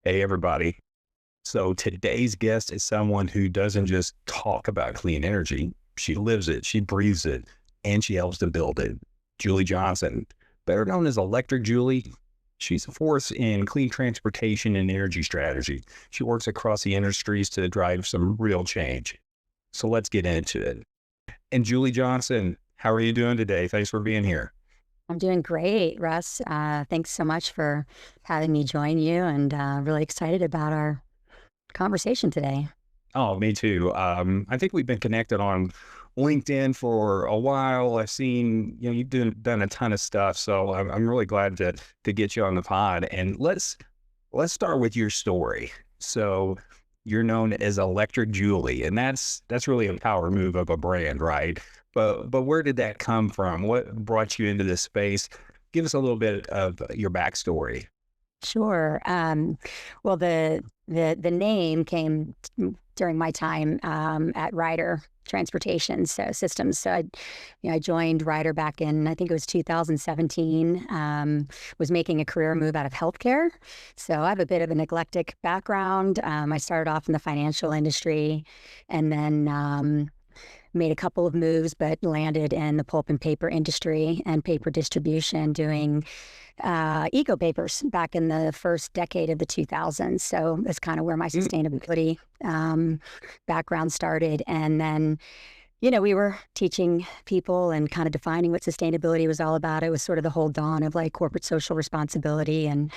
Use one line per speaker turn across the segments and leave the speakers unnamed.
Hey, everybody. So today's guest is someone who doesn't just talk about clean energy. She lives it, she breathes it, and she helps to build it. Julie Johnson, better known as Electric Julie. She's a force in clean transportation and energy strategy. She works across the industries to drive some real change. So let's get into it. And Julie Johnson, how are you doing today? Thanks for being here.
I'm doing great, Russ. Thanks so much for having me join you, and really excited about our conversation today.
Oh, me too. I think we've been connected on LinkedIn for a while. I've seen, you've done a ton of stuff, so I'm really glad to get you on the pod. And let's start with your story. So you're known as Electric Julie, and that's really a power move of a brand, right? But where did that come from? What brought you into this space? Give us a little bit of your backstory.
Sure. Well, the name came during my time at Ryder Transportation Systems. So I joined Ryder back in, I think it was 2017. Was making a career move out of healthcare. So I have a bit of an eclectic background. I started off in the financial industry, and then made a couple of moves, but landed in the pulp and paper industry and paper distribution, doing eco papers back in the first decade of the 2000s. So that's kind of where my sustainability background started. And then, we were teaching people and kind of defining what sustainability was all about. It was sort of the whole dawn of like corporate social responsibility, and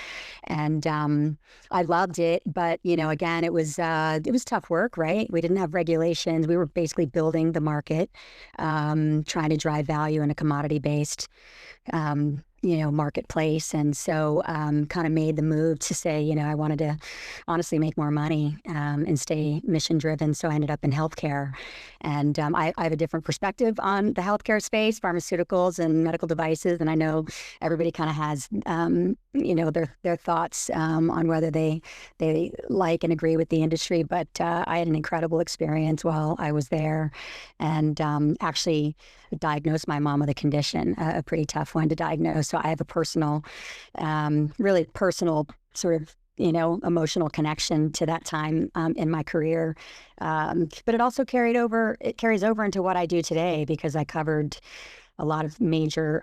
I loved it. But again, it was tough work, right? We didn't have regulations. We were basically building the market, trying to drive value in a commodity based marketplace. And so kind of made the move to say, I wanted to honestly make more money and stay mission driven. So I ended up in healthcare. And I have a different perspective on the healthcare space, pharmaceuticals and medical devices. And I know everybody kind of has, their thoughts on whether they like and agree with the industry. But I had an incredible experience while I was there, and actually diagnosed my mom with a condition, a pretty tough one to diagnose. So I have a personal, really personal sort of, emotional connection to that time in my career. But it also carries over into what I do today, because I covered a lot of major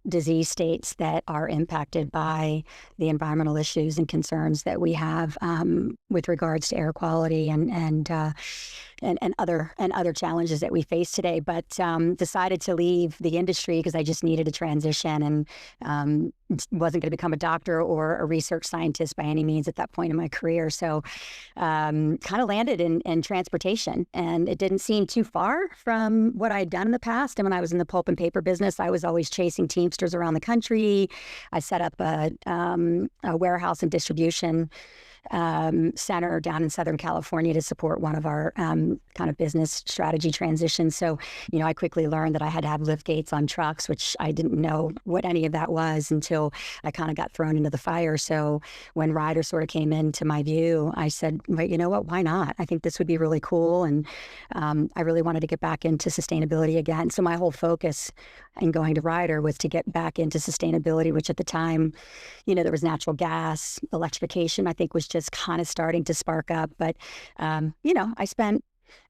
disease states that are impacted by the environmental issues and concerns that we have with regards to air quality and other challenges that we face today. But decided to leave the industry because I just needed a transition, and wasn't going to become a doctor or a research scientist by any means at that point in my career. So kind of landed in transportation, and it didn't seem too far from what I had done in the past. And when I was in the pulp and paper business, I was always chasing Teamsters around the country. I set up a warehouse and distribution center down in Southern California to support one of our kind of business strategy transitions. So, I quickly learned that I had to have lift gates on trucks, which I didn't know what any of that was until I kind of got thrown into the fire. So when Ryder sort of came into my view, I said, well, you know what, why not? I think this would be really cool. And I really wanted to get back into sustainability again. So my whole focus in going to Ryder was to get back into sustainability, which at the time, there was natural gas, electrification, I think was just kind of starting to spark up. But, I spent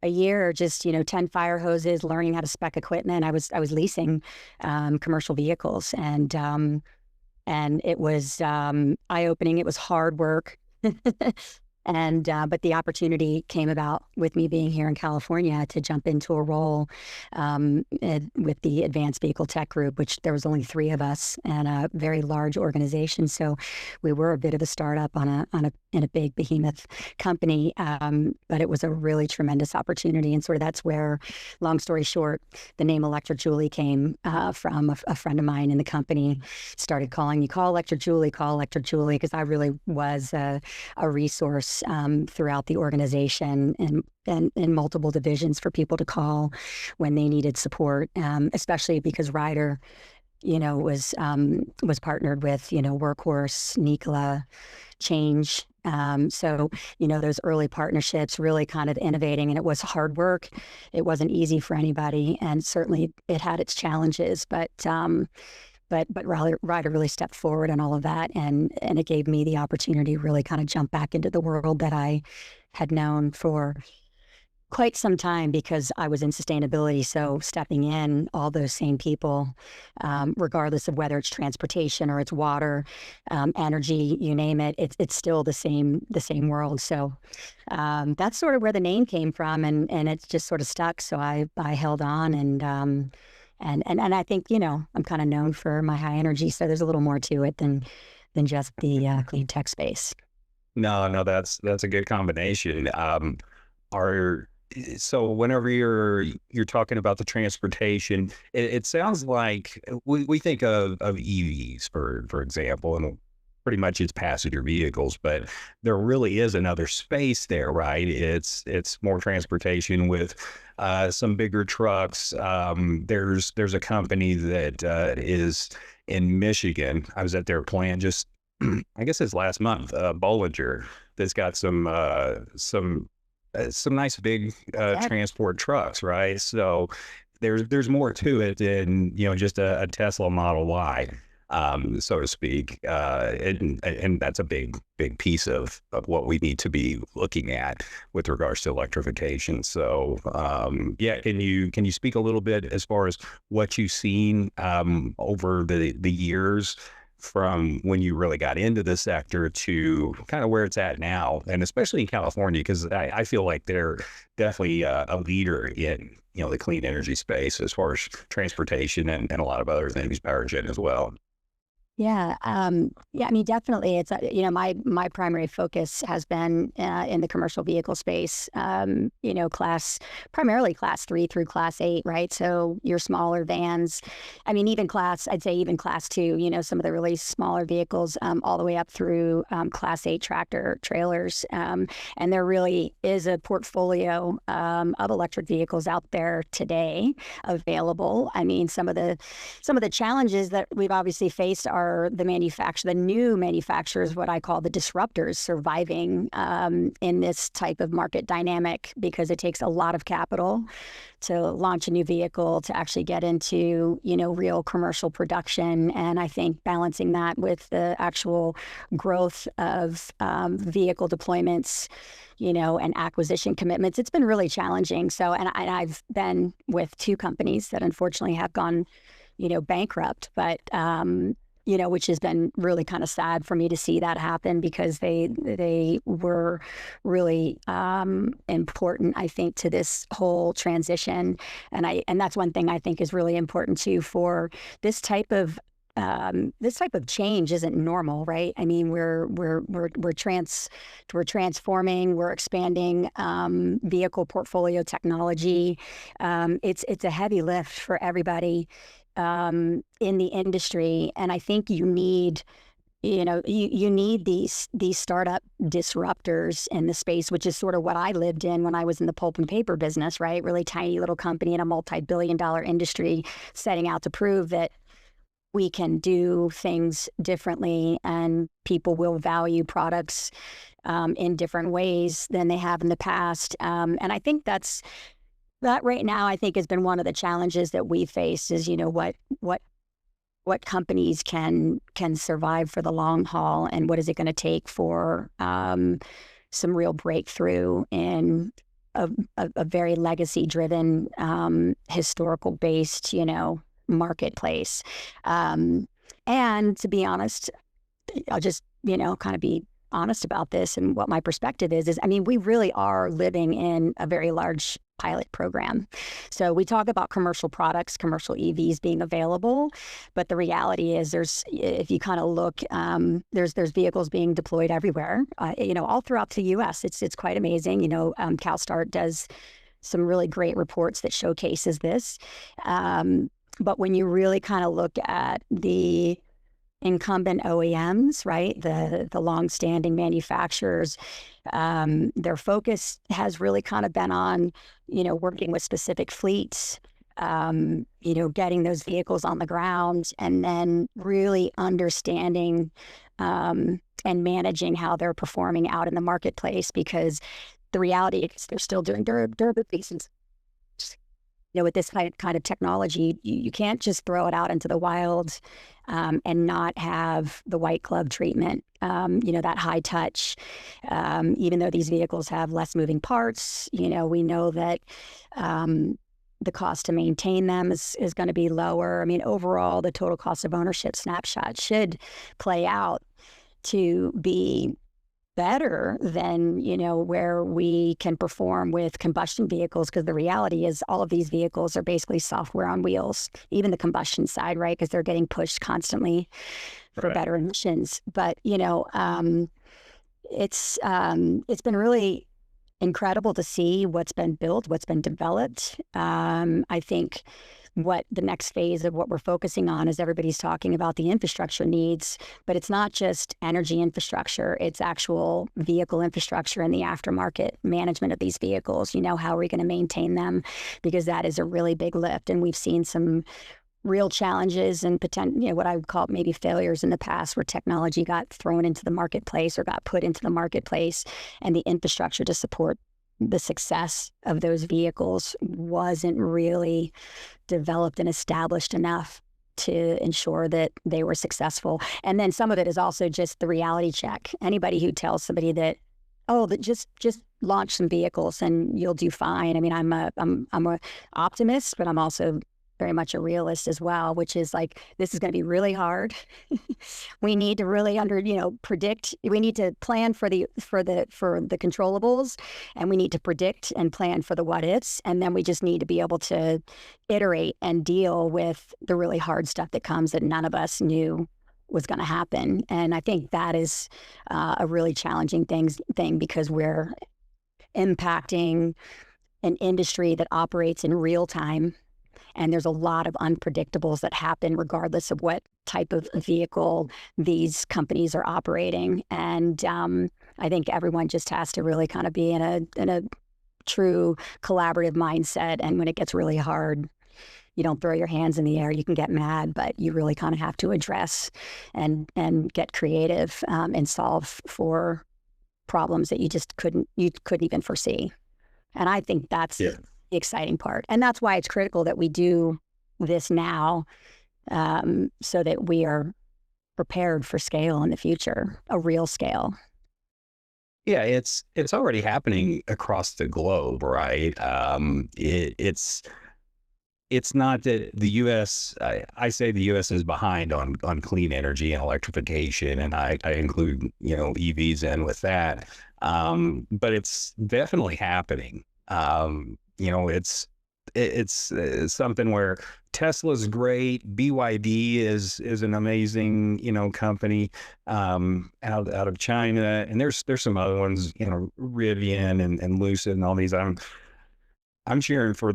a year just, 10 fire hoses, learning how to spec equipment. I was leasing commercial vehicles, and it was eye-opening. It was hard work. And but the opportunity came about with me being here in California to jump into a role with the Advanced Vehicle Tech Group, which there was only three of us and a very large organization. So we were a bit of a startup in a big behemoth company, but it was a really tremendous opportunity. And sort of that's where, long story short, the name Electric Julie came from. A friend of mine in the company started calling me, call Electric Julie, because I really was a resource throughout the organization and in multiple divisions for people to call when they needed support, especially because Ryder, was partnered with, Workhorse, Nikola, Change. So, those early partnerships really kind of innovating, and it was hard work. It wasn't easy for anybody, and certainly it had its challenges, but but Ryder really stepped forward on all of that, and it gave me the opportunity to really kind of jump back into the world that I had known for quite some time because I was in sustainability. So stepping in, all those same people, regardless of whether it's transportation or it's water, energy, you name it, it's still the same world. So that's sort of where the name came from, and it's just sort of stuck. So I held on, and I think, I'm kind of known for my high energy. So there's a little more to it than just the clean tech space.
No, that's a good combination. Are so whenever you're talking about the transportation, it sounds like we think of EVs for example, and pretty much it's passenger vehicles, but there really is another space there, right? It's more transportation with some bigger trucks. There's a company that is in Michigan. I was at their plant just I guess it's last month, Bollinger, that's got some nice big
Yeah.
transport trucks, right? So there's more to it than just a Tesla Model Y, so to speak, and that's a big piece of what we need to be looking at with regards to electrification. So yeah, can you speak a little bit as far as what you've seen over the years from when you really got into the sector to kind of where it's at now, and especially in California, because I feel like they're definitely a leader in the clean energy space as far as transportation and a lot of other things, power gen as well.
Yeah, yeah. I mean, definitely, it's my primary focus has been in the commercial vehicle space. Primarily class 3 through class 8, right? So your smaller vans. I mean, I'd say even class 2. Some of the really smaller vehicles, all the way up through class 8 tractor trailers. And there really is a portfolio of electric vehicles out there today available. I mean, some of the challenges that we've obviously faced are the new manufacturers, what I call the disruptors, surviving in this type of market dynamic, because it takes a lot of capital to launch a new vehicle, to actually get into real commercial production. And I think balancing that with the actual growth of vehicle deployments, and acquisition commitments, it's been really challenging. So, and I've been with two companies that unfortunately have gone bankrupt, but which has been really kind of sad for me to see that happen, because they were really important, I think, to this whole transition. And that's one thing I think is really important too, for this type of change isn't normal, right? I mean, we're transforming, we're expanding vehicle portfolio technology. It's a heavy lift for everybody in the industry, and I think you need these startup disruptors in the space, which is sort of what I lived in when I was in the pulp and paper business, right? Really tiny little company in a multi-billion-dollar industry, setting out to prove that we can do things differently, and people will value products in different ways than they have in the past. And I think that right now, I think, has been one of the challenges that we face, is what companies can survive for the long haul, and what is it going to take for some real breakthrough in a very legacy driven, historical based marketplace. And to be honest, I'll just kind of be honest about this, and what my perspective is I mean, we really are living in a very large pilot program. So we talk about commercial products, commercial EVs being available, but the reality is, if you kind of look, there's vehicles being deployed everywhere, all throughout the U.S. It's quite amazing. CalSTART does some really great reports that showcases this. But when you really kind of look at the incumbent OEMs, right, the long-standing manufacturers, their focus has really kind of been on, working with specific fleets, getting those vehicles on the ground, and then really understanding and managing how they're performing out in the marketplace, because the reality is they're still doing durability. with this kind of technology, you can't just throw it out into the wild and not have the white glove treatment, that high touch. Even though these vehicles have less moving parts, we know that the cost to maintain them is going to be lower. I mean, overall, the total cost of ownership snapshot should play out to be better than where we can perform with combustion vehicles, because the reality is all of these vehicles are basically software on wheels, even the combustion side, right? Because they're getting pushed constantly for better emissions. But it's been really incredible to see what's been built, what's been developed. I think what the next phase of what we're focusing on is everybody's talking about the infrastructure needs, but it's not just energy infrastructure, it's actual vehicle infrastructure and the aftermarket management of these vehicles. How are we going to maintain them? Because that is a really big lift. And we've seen some real challenges and potential, what I would call maybe failures in the past, where technology got thrown into the marketplace or got put into the marketplace, and the infrastructure to support the success of those vehicles wasn't really developed and established enough to ensure that they were successful. And then some of it is also just the reality check. Anybody who tells somebody that, just launch some vehicles and you'll do fine. I mean, I'm a optimist, but I'm also very much a realist as well, which is like, this is going to be really hard. We need to really predict. We need to plan for the controllables, and we need to predict and plan for the what ifs. And then we just need to be able to iterate and deal with the really hard stuff that comes that none of us knew was going to happen. And I think that is a really challenging thing because we're impacting an industry that operates in real time. And there's a lot of unpredictables that happen regardless of what type of vehicle these companies are operating. And I think everyone just has to really kind of be in a true collaborative mindset. And when it gets really hard, you don't throw your hands in the air. You can get mad, but you really kind of have to address and get creative and solve for problems that you couldn't even foresee. And I think that's the exciting part. And that's why it's critical that we do this now, so that we are prepared for scale in the future, a real scale.
Yeah, it's already happening across the globe, right? It's not that the U.S. I say the U.S. is behind on clean energy and electrification, and I include EVs in with that. But it's definitely happening. It's something where Tesla's great. BYD is an amazing company out of China, and there's some other ones, Rivian and Lucid and all these. I'm cheering for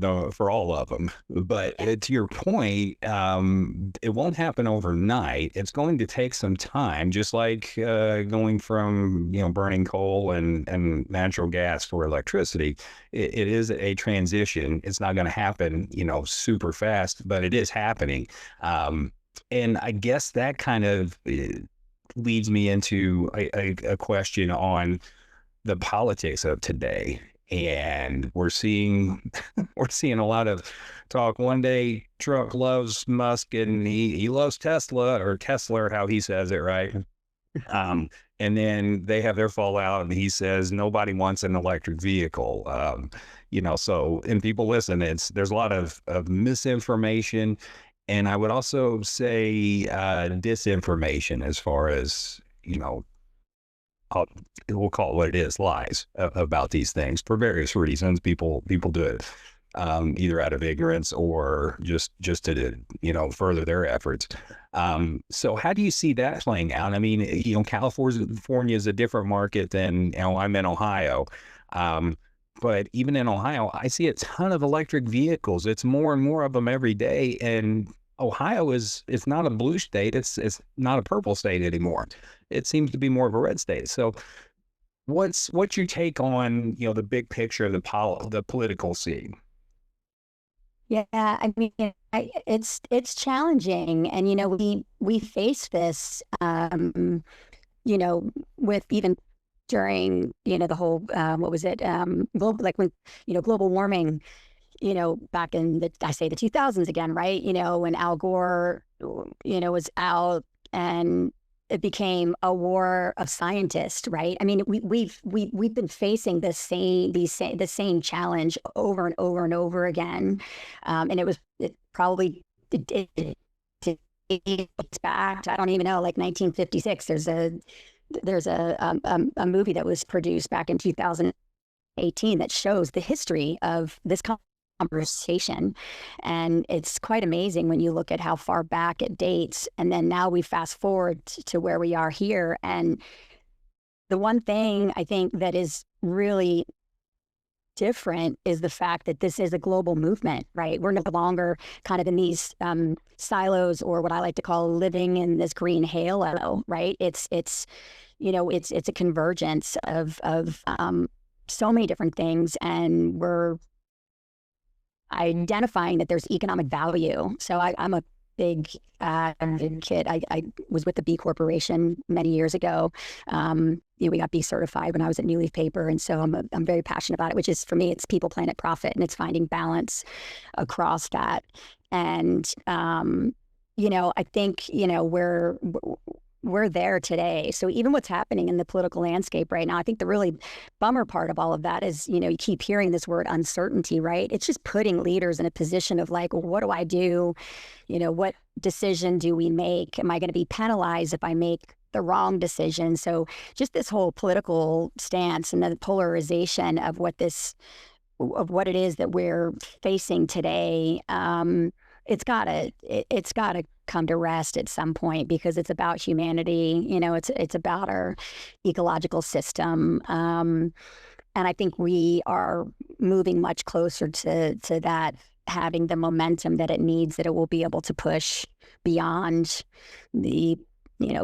all of them, but to your point, it won't happen overnight. It's going to take some time, just like going from burning coal and natural gas for electricity. It is a transition. It's not going to happen super fast, but it is happening. And I guess that kind of leads me into a question on the politics of today. And we're seeing a lot of talk. One day, Trump loves Musk and he loves Tesla, or Kessler, how he says it, right? And then they have their fallout, and he says nobody wants an electric vehicle. So, and people listen. There's a lot of misinformation, and I would also say disinformation, as far as we'll call it what it is, lies about these things for various reasons. People do it either out of ignorance or just to further their efforts. So how do you see that playing out? I mean, California is a different market than I'm in Ohio. But even in Ohio, I see a ton of electric vehicles. It's more and more of them every day. And Ohio it's not a blue state. It's not a purple state anymore. It seems to be more of a red state. So what's your take on, the big picture of the political scene?
Yeah, I mean, it's challenging, and we face this, with even during the whole what was it, global, like when global warming back in I say the 2000s again, right? When Al Gore, was out, and it became a war of scientists, right? I mean, we've been facing the same challenge over and over and over again, and it probably dates back to, I don't even know, like 1956. There's a movie that was produced back in 2018 that shows the history of this conversation. And it's quite amazing when you look at how far back it dates. And then now we fast forward to where we are here. And the one thing I think that is really different is the fact that this is a global movement, right? We're no longer kind of in these silos, or what I like to call living in this green halo, right? It's a convergence of so many different things, and we're identifying that there's economic value. So I'm a big kid. I was with the B Corporation many years ago. We got B certified when I was at New Leaf Paper, and so I'm very passionate about it. Which is, for me, it's people, planet, profit, and it's finding balance across that. And I think we're there today. So even what's happening in the political landscape right now, I think the really bummer part of all of that is, you keep hearing this word uncertainty, right? It's just putting leaders in a position of like, well, what do I do? What decision do we make? Am I going to be penalized if I make the wrong decision? So just this whole political stance and the polarization of what it is that we're facing today, it's gotta come to rest at some point, because it's about humanity. It's about our ecological system, and I think we are moving much closer to that having the momentum that it needs, that it will be able to push beyond the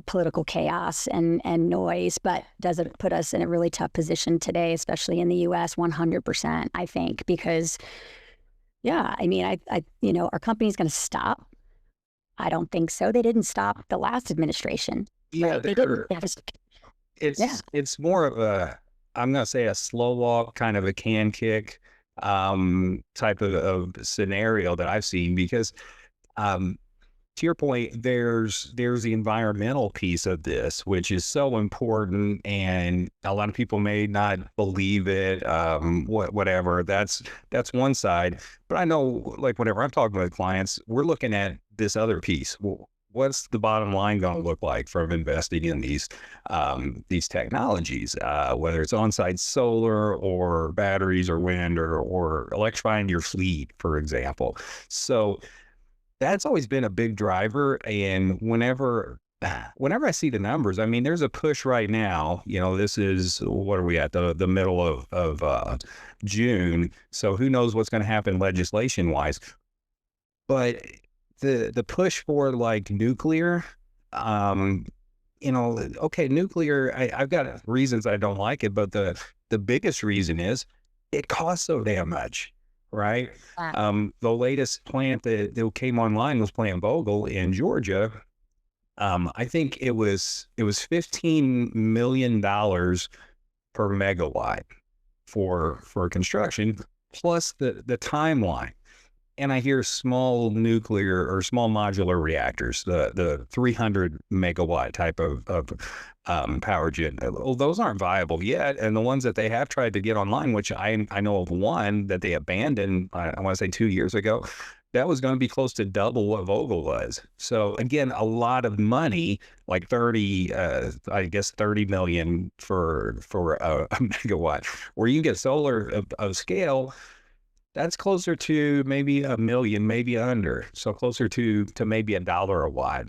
political chaos and noise. But does it put us in a really tough position today, especially in the U.S.? 100%, I think, because yeah, I mean, our company's going to stop. I don't think so. They didn't stop the last administration.
Yeah,
right? They didn't.
it's more of I'm going to say a slow walk, kind of a can kick type of scenario that I've seen, because to your point, there's the environmental piece of this, which is so important, and a lot of people may not believe it. Whatever. That's one side. But I know, like, whenever I'm talking with clients, we're looking at this other piece. Well, what's the bottom line going to look like from investing in these technologies, whether it's on-site solar or batteries or wind or electrifying your fleet, for example. So that's always been a big driver. And whenever I see the numbers, I mean, there's a push right now. This is, what are we at, the middle of June. So who knows what's going to happen legislation wise. But the push for like nuclear, okay, nuclear, I've got reasons I don't like it, but the biggest reason is it costs so damn much. Right.
Wow.
The latest plant that came online was Plant Vogtle in Georgia. I think it was $15 million per megawatt for construction, plus the timeline. And I hear small nuclear or small modular reactors, the 300 megawatt type of power gen. Well, those aren't viable yet. And the ones that they have tried to get online, which I know of one that they abandoned, I want to say 2 years ago, that was going to be close to double what Vogtle was. So again, a lot of money, like 30 million for a megawatt, where you can get solar of scale. That's closer to maybe $1 million, maybe under. So closer to maybe $1 a watt.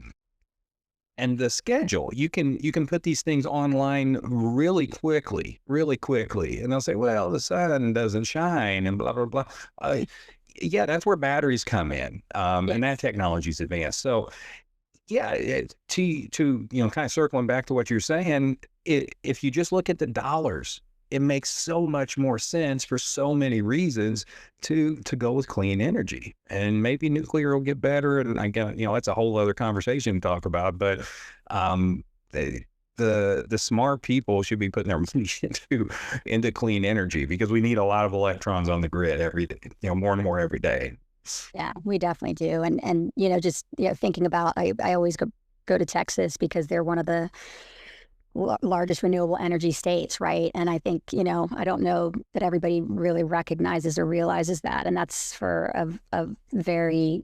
And the schedule, you can put these things online really quickly. And they'll say, well, the sun doesn't shine and blah, blah, blah. Yeah, that's where batteries come in. And that technology's advanced. So yeah, to kind of circling back to what you're saying, if you just look at the dollars, it makes so much more sense for so many reasons to go with clean energy. And maybe nuclear will get better. And I got, that's a whole other conversation to talk about. But the the smart people should be putting their money into clean energy, because we need a lot of electrons on the grid every day, more and more every day.
Yeah, we definitely do. And just thinking about, I always go to Texas because they're one of the largest renewable energy states, right? And I think, I don't know that everybody really recognizes or realizes that. And that's for a very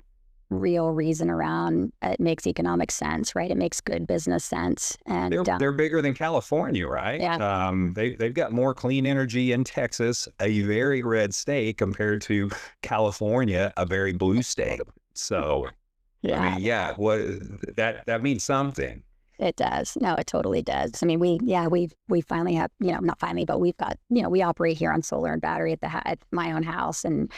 real reason around it makes economic sense, right? It makes good business sense. And
they're bigger than California, right?
Yeah.
They've got more clean energy in Texas, a very red state, compared to California, a very blue state. So,
Yeah.
I mean, yeah, that means something.
It does. No, it totally does. I mean, we finally have, not finally, but we've got, we operate here on solar and battery at my own house, and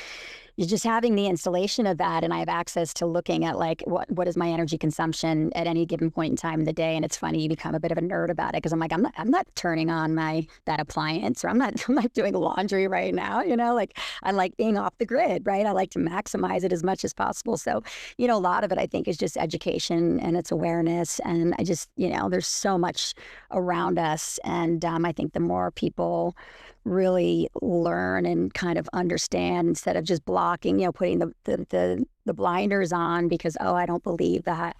you're just having the installation of that, and I have access to looking at like what is my energy consumption at any given point in time in the day. And it's funny, you become a bit of a nerd about it, because I'm like, I'm not turning on that appliance, or I'm not doing laundry right now. Like, I like being off the grid, right? I like to maximize it as much as possible. So, a lot of it I think is just education and it's awareness, and I just, there's so much around us, and I think the more people really learn and kind of understand, instead of just blocking, putting the blinders on because, oh, I don't believe that.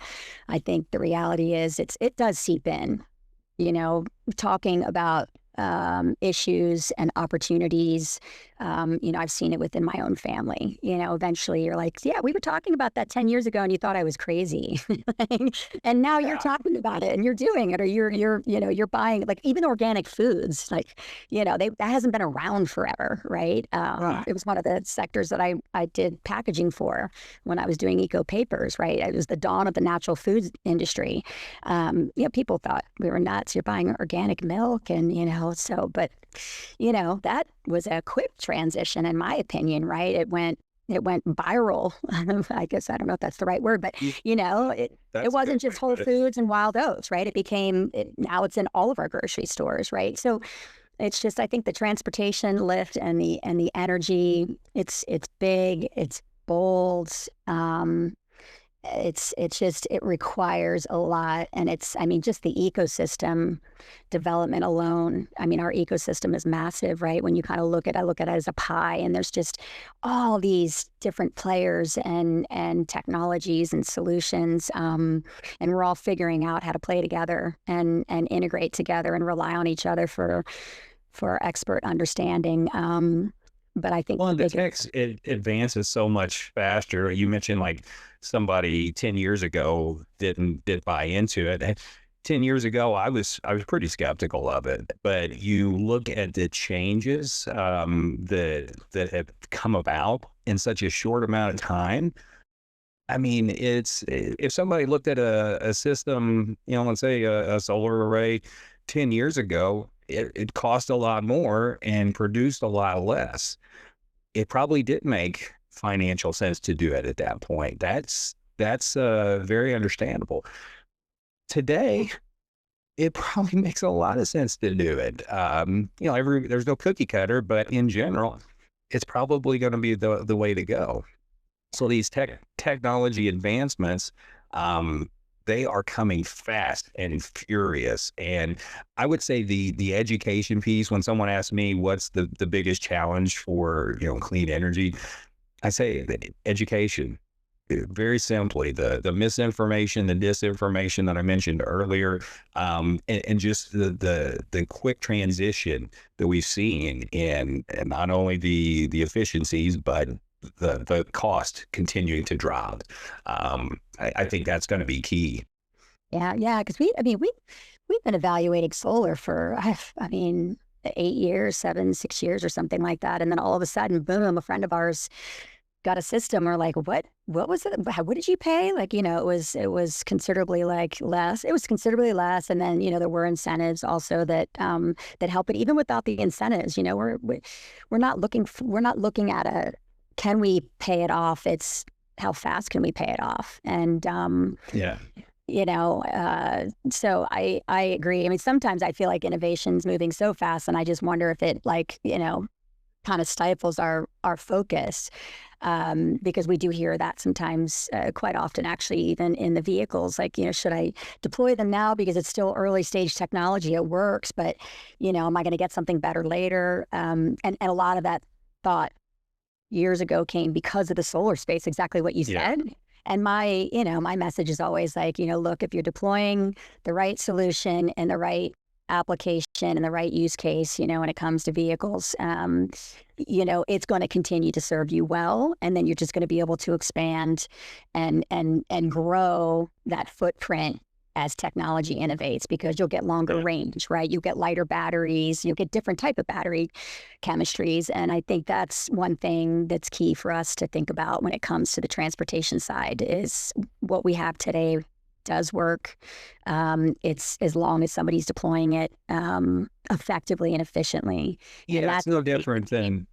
I think the reality is it does seep in, talking about issues and opportunities. I've seen it within my own family. Eventually you're like, yeah, we were talking about that 10 years ago and you thought I was crazy. And now you're talking about it and you're doing it, or you're buying, like, even organic foods, like, that hasn't been around forever, right? It was one of the sectors that I did packaging for when I was doing eco papers, right? It was the dawn of the natural foods industry. People thought we were nuts. You're buying organic milk and, but that was a quick transition, in my opinion, right? It went viral. I guess, I don't know if that's the right word, but it wasn't just Whole Foods and Wild Oats, right? Now it's in all of our grocery stores, right? So it's just, I think the transportation lift and the energy, it's big, it's bold. It requires a lot. And just the ecosystem development alone. I mean, our ecosystem is massive, right? When you kind of look at it as a pie, and there's just all these different players and technologies and solutions. And we're all figuring out how to play together and integrate together and rely on each other for expert understanding. But I think
the tech, it advances so much faster. You mentioned like somebody 10 years ago didn't buy into it. 10 years ago, I was pretty skeptical of it. But you look at the changes that have come about in such a short amount of time. I mean, if somebody looked at a system, let's say a solar array 10 years ago, it cost a lot more and produced a lot less. It probably did make financial sense to do it at that point. That's very understandable. Today, it probably makes a lot of sense to do it. There's no cookie cutter, but in general, it's probably going to be the way to go. So these technology advancements, they are coming fast and furious. And I would say the education piece, when someone asks me what's the biggest challenge for, clean energy, I say education. Very simply, the misinformation, the disinformation that I mentioned earlier, and just the quick transition that we've seen in not only the efficiencies, but the cost continuing to drop. I think that's going to be key.
Yeah, because we've been evaluating solar for 8 years, 6 years or something like that, and then all of a sudden, boom, a friend of ours got a system. We're like, what was it? What did you pay? Like, it was considerably less. It was considerably less. And then, there were incentives also that help. But even without the incentives, we're not looking at can we pay it off? It's how fast can we pay it off? And, so I agree. I mean, sometimes I feel like innovation's moving so fast, and I just wonder if it kind of stifles our focus, because we do hear that sometimes, quite often, actually, even in the vehicles. Like, should I deploy them now because it's still early stage technology? It works, but am I going to get something better later? And a lot of that thought years ago came because of the solar space, exactly what you
Yeah.
said. And my message is always like, look, if you're deploying the right solution and the right application and the right use case, when it comes to vehicles, it's going to continue to serve you well. And then you're just going to be able to expand and grow that footprint as technology innovates, because you'll get longer
Yeah.
range, right? You'll get lighter batteries, you'll get different type of battery chemistries. And I think that's one thing that's key for us to think about when it comes to the transportation side, is what we have today does work. It's as long as somebody's deploying it effectively and efficiently. And
Yeah, it's
that's
no different than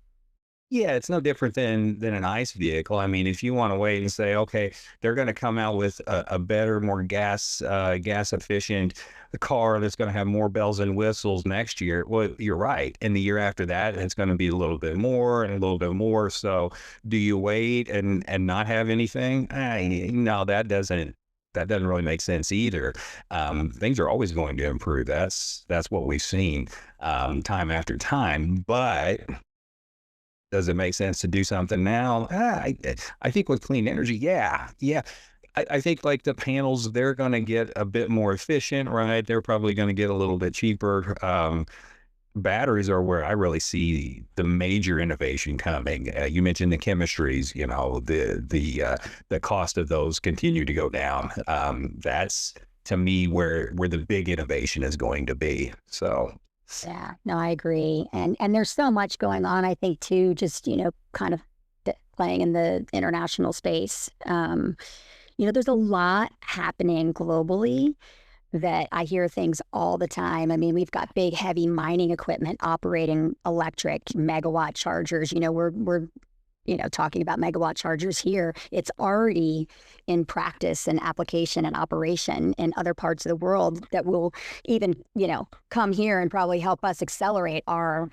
Yeah, it's no different than an ICE vehicle. I mean, if you want to wait and say, okay, they're going to come out with a better, more gas efficient car that's going to have more bells and whistles next year. Well, you're right. And the year after that, it's going to be a little bit more and a little bit more. So, do you wait and not have anything? No, that doesn't really make sense either. Things are always going to improve. That's what we've seen time after time. But does it make sense to do something now? I think with clean energy, yeah, yeah. I think like the panels, they're going to get a bit more efficient, right? They're probably going to get a little bit cheaper. Batteries are where I really see the major innovation coming. You mentioned the chemistries, the cost of those continue to go down. That's to me where the big innovation is going to be. So
Yeah, no, I agree. And there's so much going on, I think, too, just, kind of playing in the international space. There's a lot happening globally that I hear things all the time. I mean, we've got big, heavy mining equipment operating electric megawatt chargers. We're talking about megawatt chargers here. It's already in practice and application and operation in other parts of the world that will even, come here and probably help us accelerate our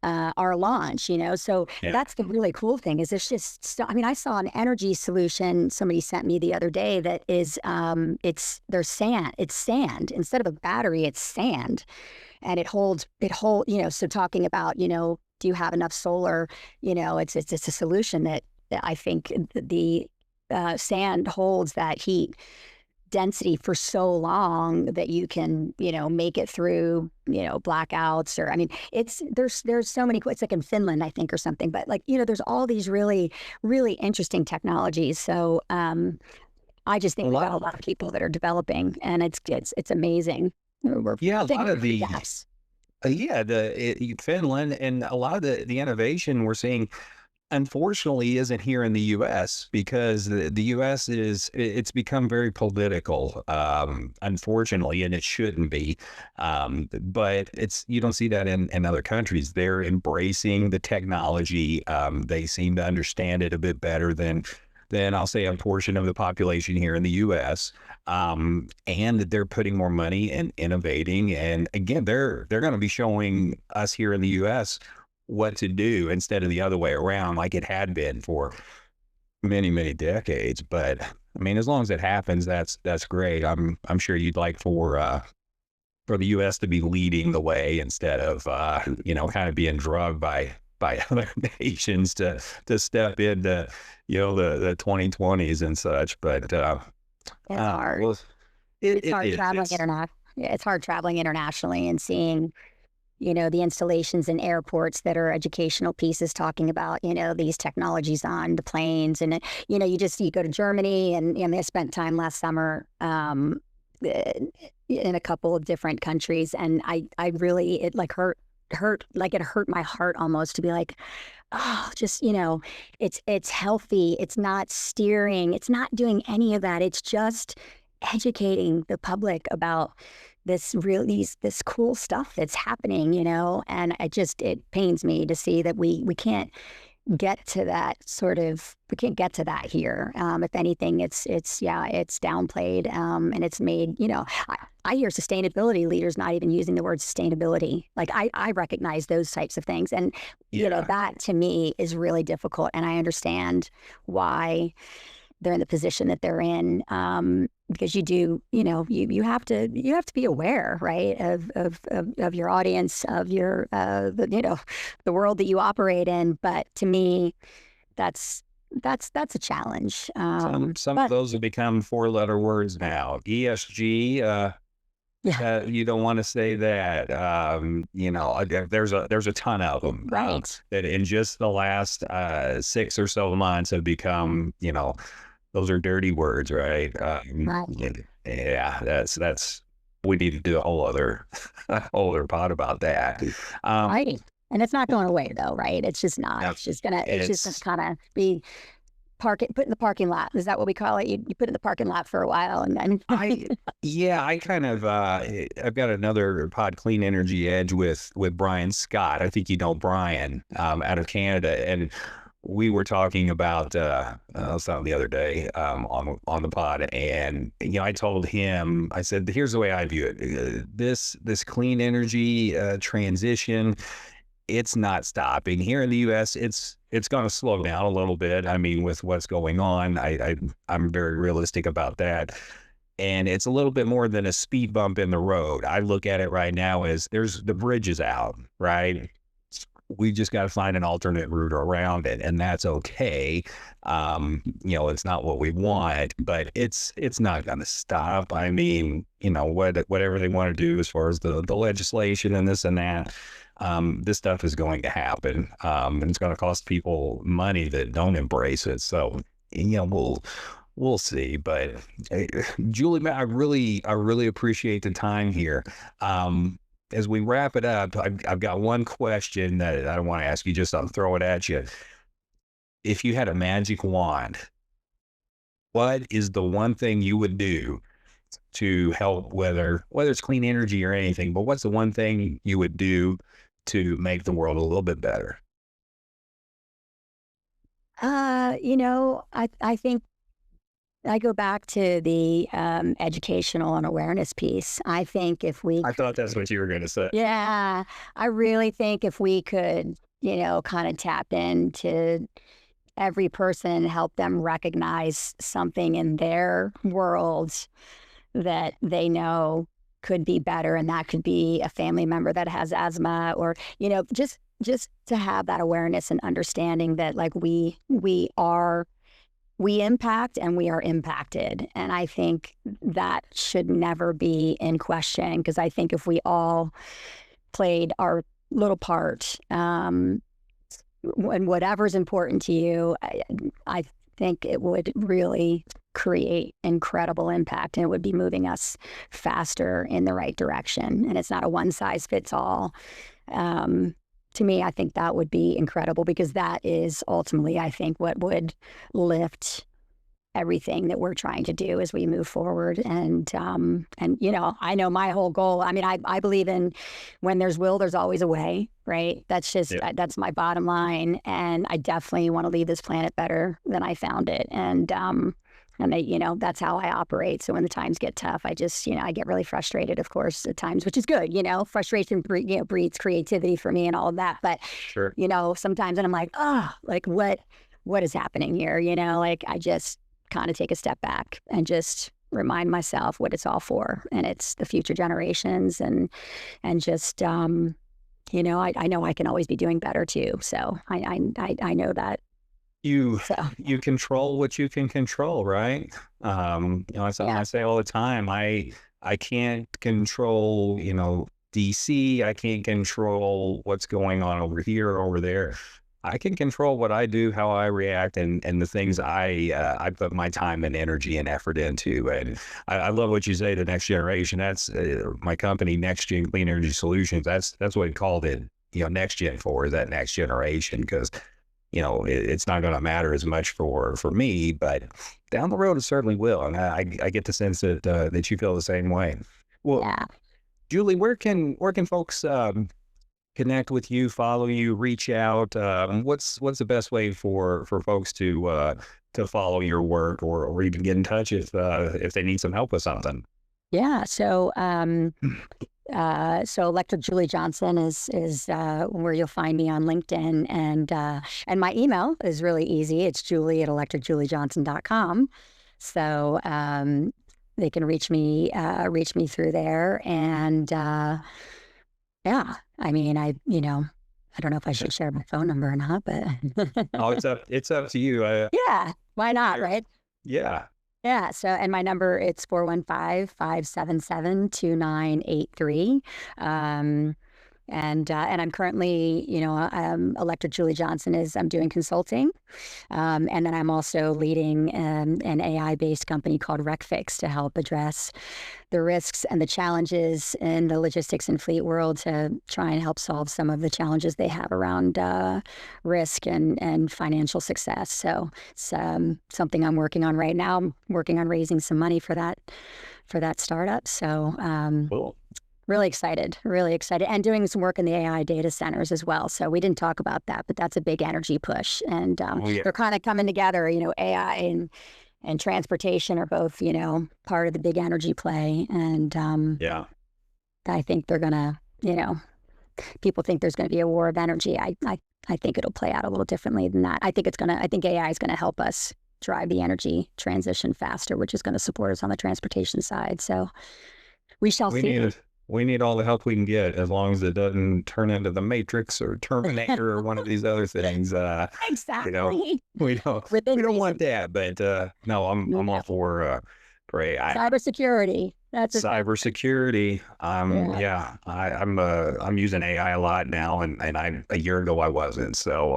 launch. So
yeah,
that's the really cool thing, is it's just, I mean, I saw an energy solution somebody sent me the other day that is, there's sand. It's sand. Instead of a battery, it's sand. And so talking about, do you have enough solar? It's a solution that I think the sand holds that heat density for so long that you can, make it through, blackouts. Or, I mean, there's so many, it's like in Finland, I think, or something, but like, there's all these really, really interesting technologies. So, I just
a
think we've got a
lot.
lot of people that are developing, and it's amazing. We're
Yeah, a lot
thinking
of
of the
the
gaps.
yeah, Finland and a lot of the innovation we're seeing, unfortunately, isn't here in the U.S. because the U.S. it's become very political, unfortunately, and it shouldn't be. But you don't see that in other countries. They're embracing the technology. They seem to understand it a bit better than I'll say a portion of the population here in the U.S. And they're putting more money in innovating. And again, they're going to be showing us here in the U.S. what to do instead of the other way around, like it had been for many, many decades. But I mean, as long as it happens, that's great. I'm sure you'd like for the U.S. to be leading the way instead of kind of being drugged by other nations to step into the 2020s and such. But
It's hard.
well, it,
It's
it
hard
is.
traveling It's hard traveling internationally and seeing, the installations in airports that are educational pieces talking about, these technologies on the planes. And, you go to Germany, and I spent time last summer in a couple of different countries. And I really, it like it hurt my heart almost to be like, oh, just, it's healthy. It's not steering. It's not doing any of that. It's just educating the public about this cool stuff that's happening, and it pains me to see that we can't get to that sort of, we can't get to that here. If anything, yeah, it's downplayed, and it's made, I hear sustainability leaders not even using the word sustainability. Like I recognize those types of things. And,
Yeah.
that to me is really difficult. And I understand why they're in the position that they're in, because you do, you have to be aware, right, of your audience, of your the world that you operate in. But to me, that's a challenge.
Some of
But
those have become 4-letter words now. ESG.
yeah,
You don't want to say that. There's a ton of them
right,
that in just the last 6 or so months have become, those are dirty words, right?
right,
Yeah, that's we need to do a whole other a whole other pod about that. Um,
right. And it's not going away though, right? It's just not.
yeah,
It's just gonna
it's
kind of be put in the parking lot. Is that what we call it? You put it in the parking lot for a while, and then
I yeah, I kind of I've got another pod, Clean Energy Edge, with Brian Scott. I think you know Brian, out of Canada, and we were talking about something the other day, on the pod, and I told him, I said, here's the way I view it. This clean energy transition, it's not stopping here in the U.S. It's going to slow down a little bit. I mean, with what's going on, I'm very realistic about that. And it's a little bit more than a speed bump in the road. I look at it right now as the bridge is out, right? We just got to find an alternate route around it, and that's okay. It's not what we want, but it's not going to stop. I mean, whatever they want to do as far as the legislation and this and that, this stuff is going to happen, and it's going to cost people money that don't embrace it. So, we'll see. But Julie, man, I really appreciate the time here. As we wrap it up, I've got one question that I want to ask you. Just I'll throw it at you. If you had a magic wand, what is the one thing you would do to help, whether it's clean energy or anything, but what's the one thing you would do to make the world a little bit better?
I think I go back to the educational and awareness piece. I think if we,
I thought that's what you were going to say.
yeah, I really think if we could, kind of tap into every person, help them recognize something in their world that they know could be better, and that could be a family member that has asthma, or just to have that awareness and understanding that, like, we impact and we are impacted. And I think that should never be in question, because I think if we all played our little part, and whatever's important to you, I think it would really create incredible impact, and it would be moving us faster in the right direction. And it's not a one size fits all. To me, I think that would be incredible, because that is ultimately, I think, what would lift everything that we're trying to do as we move forward. And I know my whole goal. I mean, I believe in, when there's will, there's always a way, right? That's just
Yeah.
that's my bottom line. And I definitely want to leave this planet better than I found it. And that's how I operate. So when the times get tough, I just, I get really frustrated, of course, at times, which is good. Frustration breeds creativity for me and all of that. But
Sure.
sometimes, and I'm like, oh, like what is happening here? Like, I just kind of take a step back and just remind myself what it's all for, and it's the future generations, and just I know I can always be doing better too. So I know that.
You
So
you control what you can control, right? It's something
yeah,
I say all the time. I can't control, DC. I can't control what's going on over here or over there. I can control what I do, how I react, and the things I put my time and energy and effort into. And I love what you say, the next generation. That's my company, Next Gen Clean Energy Solutions. That's what we called it. Next Gen for, is that next generation, because it's not going to matter as much for me, but down the road it certainly will. And I get the sense that you feel the same way. Well,
yeah.
Julie, where can folks connect with you, follow you, reach out? What's the best way for folks to follow your work, or even get in touch if they need some help with something?
Yeah. So Electric Julie Johnson is where you'll find me on LinkedIn, and my email is really easy. It's julie@electricjuliejohnson.com. So they can reach me through there, and yeah, I mean, I don't know if I should share my phone number or not, but
Oh, it's up to you.
yeah, why not, right?
Yeah.
Yeah. So, and my number, it's 415-577-2983. Um, and I'm currently, Electric Julie Johnson I'm doing consulting. And then I'm also leading an AI-based company called RecFix to help address the risks and the challenges in the logistics and fleet world, to try and help solve some of the challenges they have around risk and financial success. So it's something I'm working on right now. I'm working on raising some money for that startup. So
Cool.
really excited, and doing some work in the AI data centers as well. So we didn't talk about that, but that's a big energy push, and
Oh, yeah.
they're kind of coming together. AI and transportation are both, part of the big energy play, and
Yeah.
I think they're gonna, people think there's going to be a war of energy. I think it'll play out a little differently than that. I think AI is gonna help us drive the energy transition faster, which is going to support us on the transportation side. So we shall
We
see.
need we need all the help we can get, as long as it doesn't turn into the Matrix or Terminator or one of these other things. You know,
Exactly.
we don't
Within
we don't
reason.
want that. But no, I'm all
Yeah.
for AI.
Cybersecurity. That's a
Cybersecurity.
yeah.
Yeah, I'm using AI a lot now, and a year ago I wasn't. So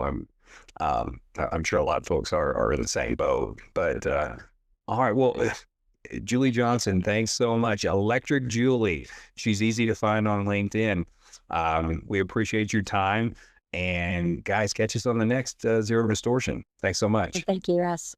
I'm sure a lot of folks are in the same boat. But all right, well, Julie Johnson, thanks so much. Electric Julie. She's easy to find on LinkedIn. We appreciate your time, and guys, catch us on the next Zero Distortion. Thanks so much.
Thank you, Russ.